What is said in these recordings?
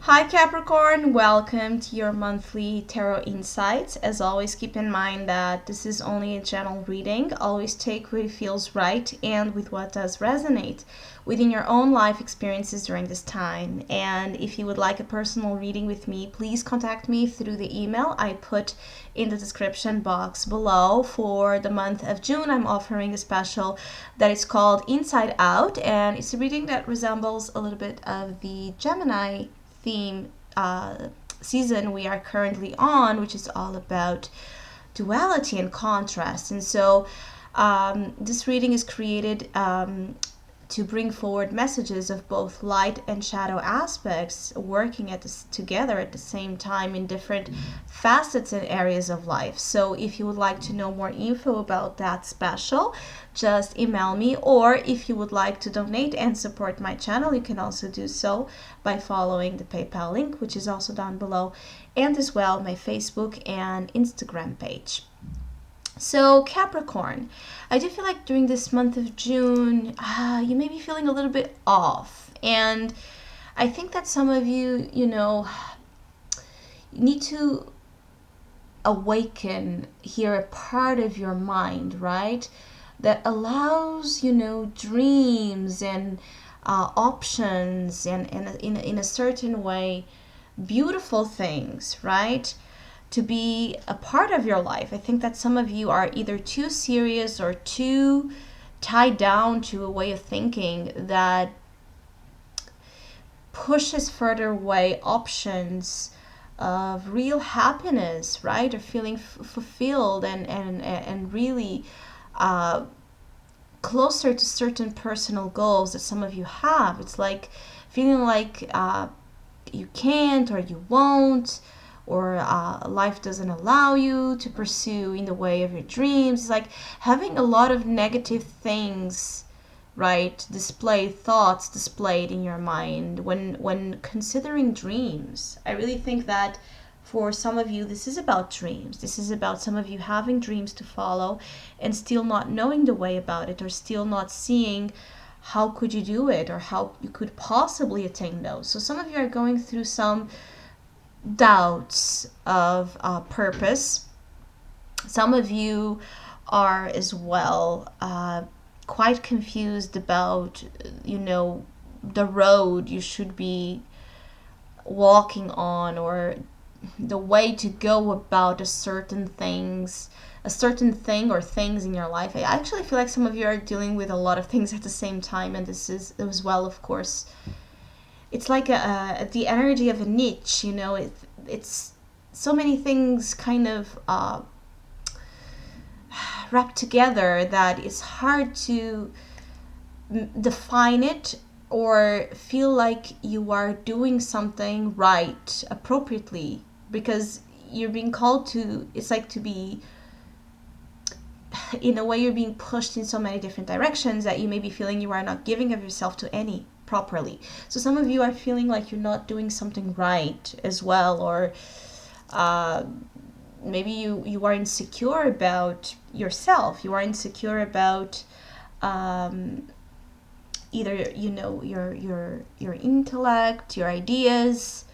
Hi Capricorn, welcome to your monthly tarot insights. As always, keep in mind that this is only a general reading. Always take what feels right and with what does resonate within your own life experiences during this time. And if you would like a personal reading with me, please contact me through the email I put in the description box below. For the month of June, I'm offering a special that is called Inside Out, and it's a reading that resembles a little bit of the Gemini theme season we are currently on, which is all about duality and contrast. And so this reading is created to bring forward messages of both light and shadow aspects working together at the same time in different facets and areas of life. So if you would like to know more info about that special, just email me, or if you would like to donate and support my channel, you can also do so by following the PayPal link, which is also down below, and as well my Facebook and Instagram page. So Capricorn, I do feel like during this month of June, you may be feeling a little bit off. And I think that some of you, need to awaken here a part of your mind, right? That allows, dreams and options and in a certain way, beautiful things, right? To be a part of your life. I think that some of you are either too serious or too tied down to a way of thinking that pushes further away options of real happiness, right? Or feeling fulfilled and really closer to certain personal goals that some of you have. It's like feeling like you can't or you won't, or life doesn't allow you to pursue in the way of your dreams. It's like having a lot of negative things, right, thoughts displayed in your mind when considering dreams. I really think that for some of you, this is about dreams. This is about some of you having dreams to follow and still not knowing the way about it, or still not seeing how could you do it or how you could possibly attain those. So some of you are going through some doubts of purpose. Some of you are as well quite confused about, the road you should be walking on, or the way to go about a certain thing or things in your life. I actually feel like some of you are dealing with a lot of things at the same time, and this is as well, of course, it's like the energy of a niche, it's so many things kind of wrapped together that it's hard to define it or feel like you are doing something right appropriately, because you're being called to, it's like to be, in a way, you're being pushed in so many different directions that you may be feeling you are not giving of yourself to any properly. So some of you are feeling like you're not doing something right as well, or maybe you are insecure about yourself. You are insecure about either your intellect, your ideas,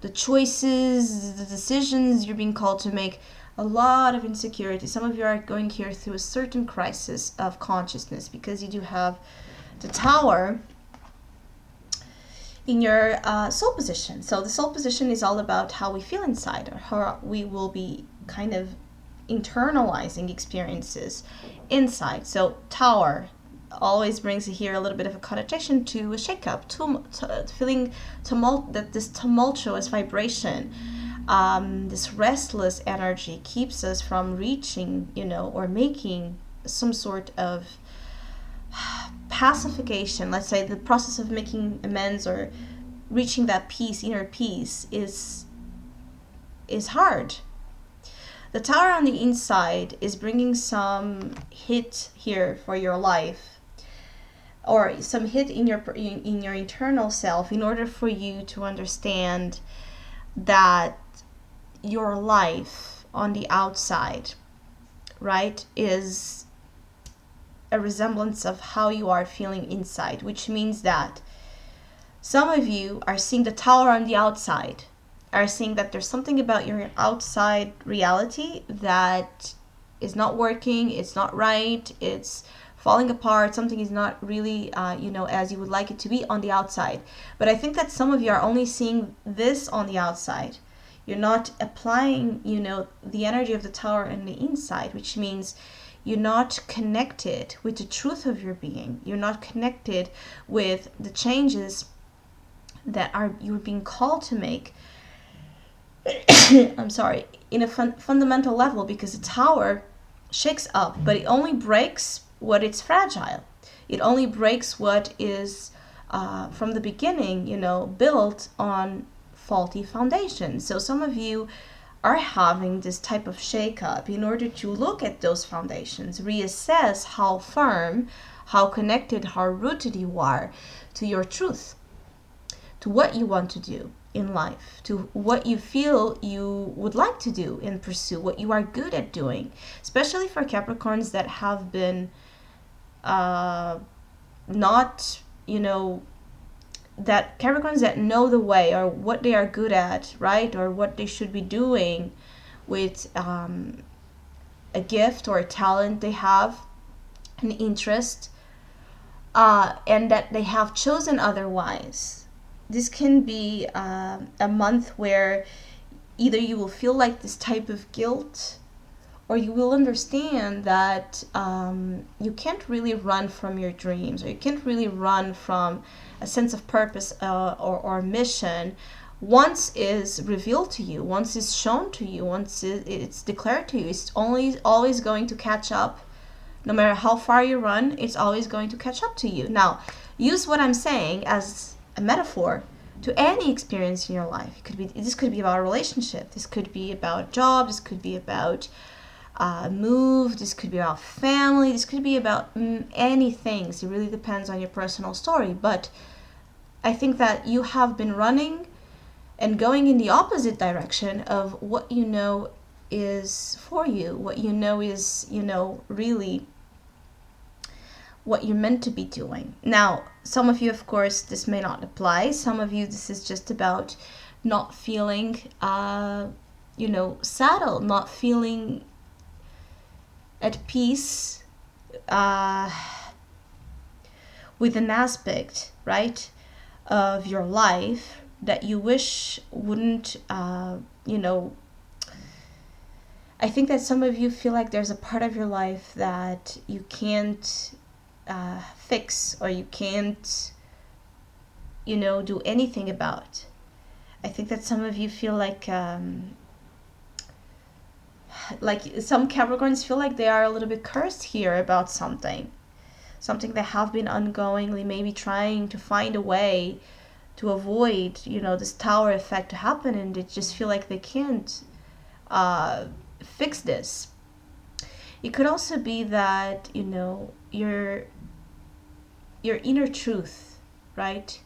the choices, the decisions you're being called to make. A lot of insecurity. Some of you are going here through a certain crisis of consciousness, because you do have the Tower in your soul position. So the soul position is all about how we feel inside, or how we will be kind of internalizing experiences inside. So Tower always brings here a little bit of a connotation to a shakeup, feeling this tumultuous vibration. This restless energy keeps us from reaching, or making some sort of pacification. Let's say the process of making amends or reaching that peace, inner peace, is hard. The Tower on the inside is bringing some hit here for your life, or some hit in your internal self, in order for you to understand that your life on the outside, right, is a resemblance of how you are feeling inside, which means that Some of you are seeing the tower on the outside, are seeing that there's something about your outside reality that is not working, it's not right, it's falling apart, something is not really, as you would like it to be on the outside. But I think that some of you are only seeing this on the outside. You're not applying, the energy of the tower on the inside, which means you're not connected with the truth of your being. You're not connected with the changes that you're being called to make. I'm sorry, in a fundamental level, because the tower shakes up, but it only breaks what is fragile. It only breaks what is from the beginning, built on faulty foundations. So some of you are having this type of shake-up in order to look at those foundations, reassess how firm, how connected, how rooted you are to your truth, to what you want to do in life, to what you feel you would like to do and pursue, what you are good at doing, especially for Capricorns that have been not, that Capricorns that know the way or what they are good at, right? Or what they should be doing with a gift or a talent they have, an interest, and that they have chosen otherwise. This can be a month where either you will feel like this type of guilt, or you will understand that you can't really run from your dreams, or you can't really run from a sense of purpose or mission once is revealed to you, once is shown to you, once it's declared to you. It's always going to catch up. No matter how far you run, it's always going to catch up to you. Now, use what I'm saying as a metaphor to any experience in your life. This could be about a relationship. This could be about job. This could be about move. This could be about family. This could be about any things. It really depends on your personal story. But I think that you have been running and going in the opposite direction of what you know is for you, what you know is, really what you're meant to be doing. Now, some of you, of course, this may not apply. Some of you, this is just about not feeling, settled, not feeling at peace with an aspect, right, of your life that you wish wouldn't, I think that some of you feel like there's a part of your life that you can't fix, or you can't, do anything about. I think that some of you feel like some Capricorns feel like they are a little bit cursed here about something that have been ongoingly maybe trying to find a way to avoid, this tower effect to happen, and they just feel like they can't fix this. It could also be that, your inner truth, right,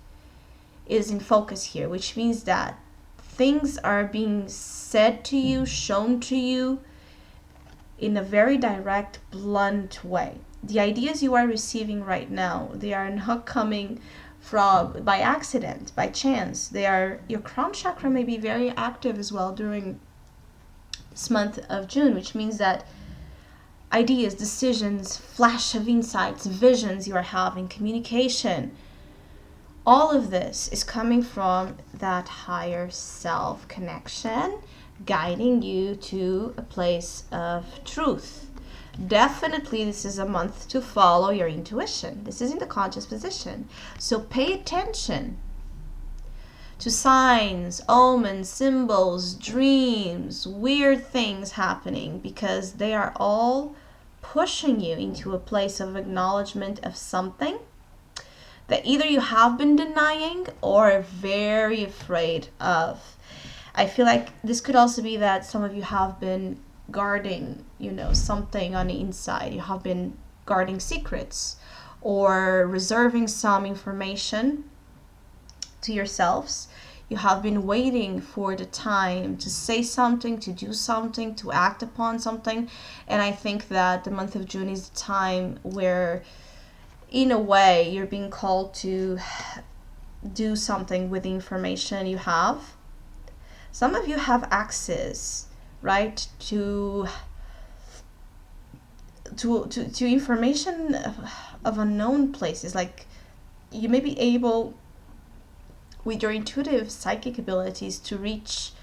is in focus here, which means that things are being said to you, shown to you in a very direct, blunt way. The ideas you are receiving right now, they are not coming from by accident, by chance. Your crown chakra may be very active as well during this month of June, which means that ideas, decisions, flash of insights, visions you are having, communication, all of this is coming from that higher self connection, guiding you to a place of truth. Definitely, this is a month to follow your intuition. This is in the conscious position. So pay attention to signs, omens, symbols, dreams, weird things happening, because they are all pushing you into a place of acknowledgement of something that either you have been denying or are very afraid of. I feel like this could also be that some of you have been guarding, something on the inside. You have been guarding secrets or reserving some information to yourselves. You have been waiting for the time to say something, to do something, to act upon something. And I think that the month of June is the time where, in a way, you're being called to do something with the information you have. Some of you have access, right, to information of unknown places. Like, you may be able, with your intuitive psychic abilities, to reach,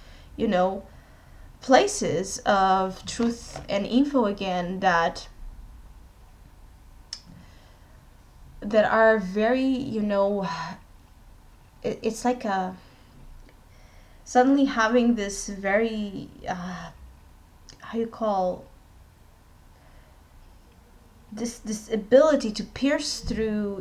places of truth and info again that are very, it's like a suddenly having this very how you call this ability to pierce through,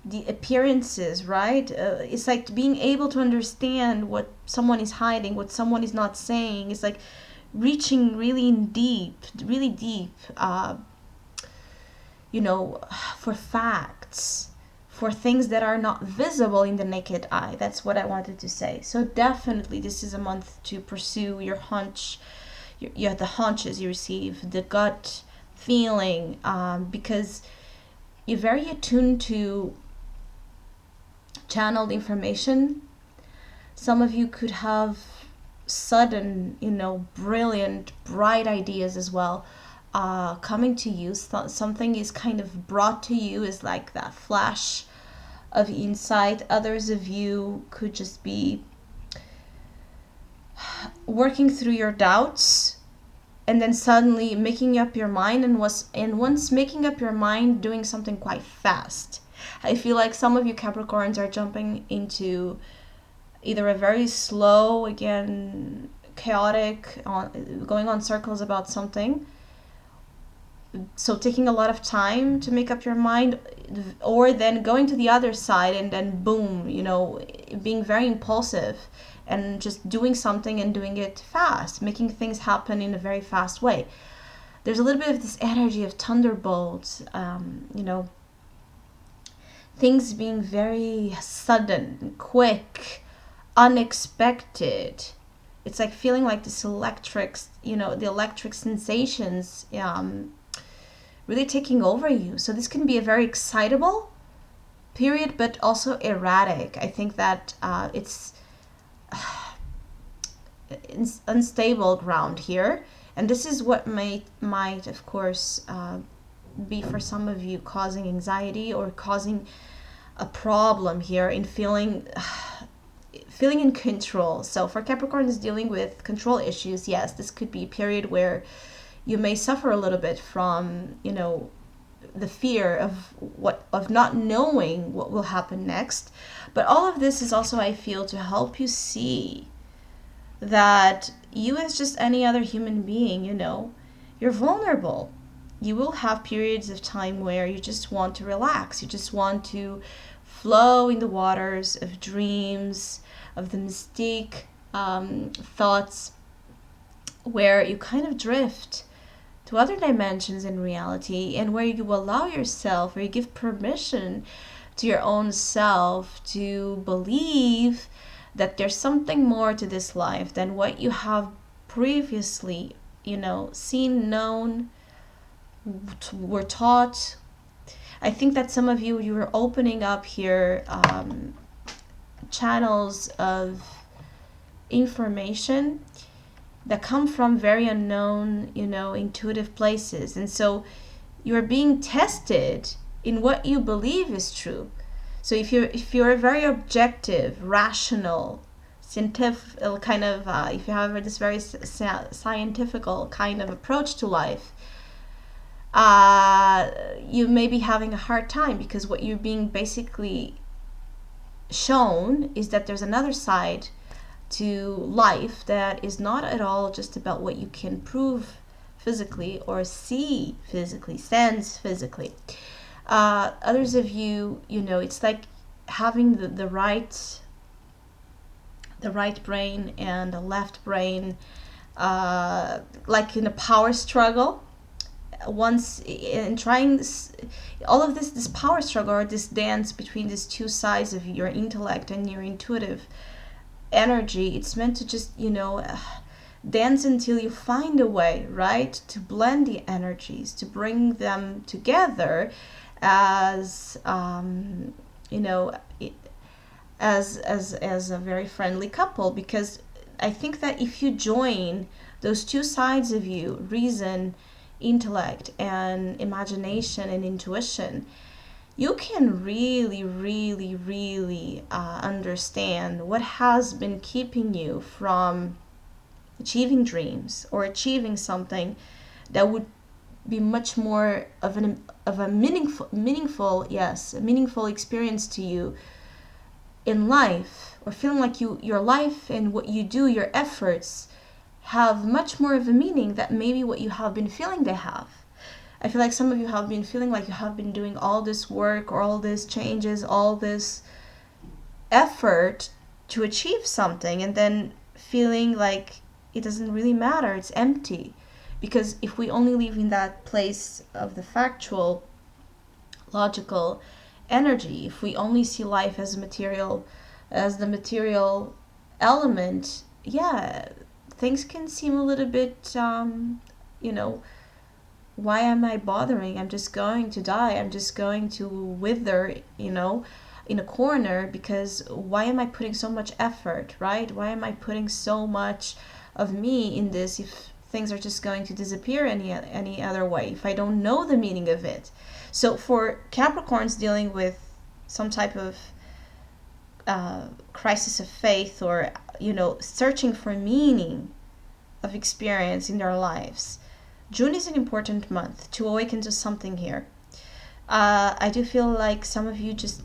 the appearances, right? It's like being able to understand what someone is hiding, what someone is not saying. It's like reaching really deep, for facts, for things that are not visible in the naked eye. That's what I wanted to say. So definitely this is a month to pursue your hunch, the hunches you receive, the gut feeling, because you're very attuned to channeled information. Some of you could have sudden, brilliant, bright ideas as well, coming to you. Something is kind of brought to you, is like that flash of insight. Others of you could just be working through your doubts and then suddenly making up your mind, and once making up your mind, doing something quite fast. I feel like some of you Capricorns are jumping into either a very slow, again, chaotic, going on circles about something, so taking a lot of time to make up your mind, or then going to the other side and then boom, being very impulsive and just doing something and doing it fast, making things happen in a very fast way. There's a little bit of this energy of thunderbolts, things being very sudden, quick, unexpected. It's like feeling like this electric, the electric sensations really taking over you. So this can be a very excitable period, but also erratic. I think that it's unstable ground here. And this is what might of course, be for some of you causing anxiety or causing a problem here in feeling in control. So for Capricorns dealing with control issues, yes, this could be a period where you may suffer a little bit from, the fear of not knowing what will happen next. But all of this is also, I feel, to help you see that you, as just any other human being, you're vulnerable. You will have periods of time where you just want to relax. You just want to flow in the waters of dreams, of the mystique, thoughts, where you kind of drift to other dimensions in reality, and where you allow yourself, where you give permission to your own self to believe that there's something more to this life than what you have previously, seen, known, were taught. I think that some of you are opening up here channels of information that come from very unknown, intuitive places. And so you're being tested in what you believe is true. So if you're a very objective, rational, scientific kind of, if you have this very scientific kind of approach to life, you may be having a hard time, because what you're being basically shown is that there's another side to life that is not at all just about what you can prove physically or see physically, sense physically. Others of you, it's like having the right brain and the left brain, like in a power struggle. Once in trying this, all of this power struggle, or this dance between these two sides of your intellect and your intuitive energy, it's meant to just dance until you find a way, right, to blend the energies, to bring them together, as you know, as a very friendly couple, because I think that if you join those two sides of you, reason, intellect, and imagination and intuition, you can really, really, really understand what has been keeping you from achieving dreams or achieving something that would be much more of a meaningful experience to you in life, or feeling like your life and what you do, your efforts, have much more of a meaning that maybe what you have been feeling they have. I feel like some of you have been feeling like you have been doing all this work or all these changes, all this effort to achieve something, and then feeling like it doesn't really matter, it's empty. Because if we only live in that place of the factual, logical energy, if we only see life as material, as the material element, yeah, things can seem a little bit, you know, why am I bothering? I'm just going to die. I'm just going to wither, in a corner, because why am I putting so much effort, right? Why am I putting so much of me in this if things are just going to disappear any other way, if I don't know the meaning of it? So for Capricorns dealing with some type of crisis of faith, or searching for meaning of experience in their lives, June is an important month to awaken to something here. I do feel like some of you just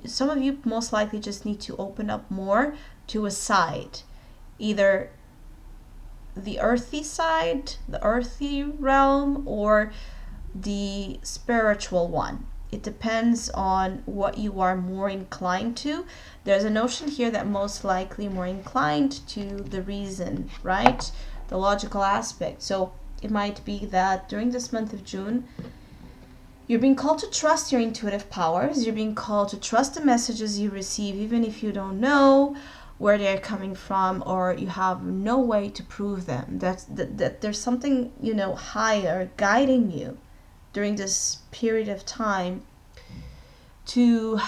some of you most likely just need to open up more to a side, either the earthy side, the earthy realm, or the spiritual one. It depends on what you are more inclined to. There's a notion here that most likely more inclined to the reason, right? The logical aspect. So it might be that during this month of June, you're being called to trust your intuitive powers. You're being called to trust the messages you receive, even if you don't know where they're coming from, or you have no way to prove them. That there's something, higher guiding you during this period of time to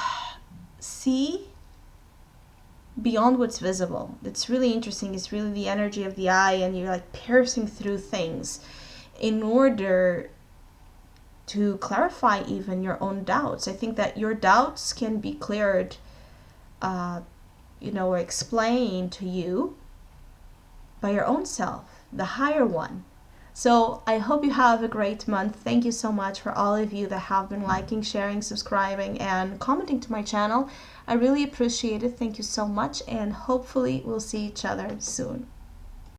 see beyond what's visible. It's really interesting. It's really the energy of the eye, and you're like piercing through things in order to clarify even your own doubts. I think that your doubts can be cleared, or explained to you by your own self, the higher one. So I hope you have a great month. Thank you so much for all of you that have been liking, sharing, subscribing, and commenting to my channel. I really appreciate it. Thank you so much, and hopefully we'll see each other soon.